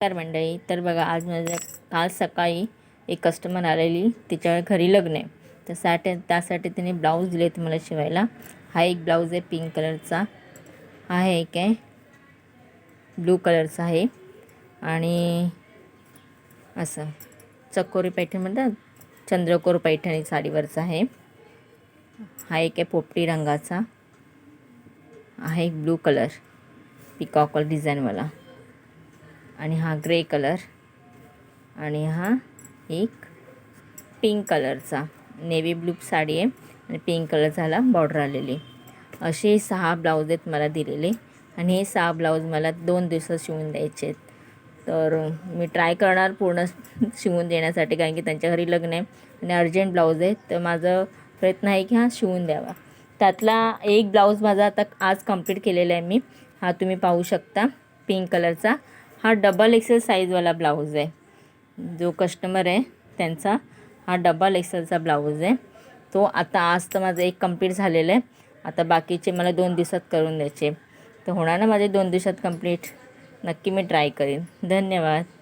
नमस्कार मंडळी. तर बघा, आज माझ्या काल सकाळी एक कस्टमर आलेली, तिच्या घरी लग्न आहे. तर त्यासाठी तिने ब्लाऊज दिले आहेत मला शिवायला. हा एक ब्लाऊज आहे पिंक कलरचा, हा एक आहे ब्लू कलरचा आहे आणि असं चकोरी पैठणी म्हणतात, चंद्रकोर पैठणी साडीवरचा आहे. हा एक आहे पोपटी रंगाचा, हा एक ब्लू कलर पिकॉक डिझाईनवाला आणि हा ग्रे कलर आणि हा एक पिंक कलरचा नेव्ही ब्लू साडी आहे आणि पिंक कलर झाला बॉर्डर आलेली. असे 6 ब्लाऊज आहेत मला दिलेले आणि हे 6 ब्लाऊज मला 2 दिवसात शिवून द्यायचे आहेत. तर मी ट्राय करणार पूर्ण शिवून देण्यासाठी, कारण की त्यांच्या घरी लग्न आहे आणि अर्जंट ब्लाऊज आहे. तर माझं प्रयत्न आहे की हा शिवून द्यावा. त्यातला एक ब्लाऊज माझा आता आज कंप्लीट केलेला आहे मी. हा तुम्ही पाहू शकता पिंक कलरचा. हा डबल एक्सेल साईजवाला ब्लाऊज आहे. जो कस्टमर आहे त्यांचा हा डबल एक्सेलचा ब्लाऊज आहे. तो आता आज तर माझं एक कंप्लीट झालेलं आहे. आता बाकीचे मला 2 दिवसात करून द्यायचे. तर होणार ना माझे 2 दिवसात कंप्लीट. नक्की मी ट्राय करीन. धन्यवाद.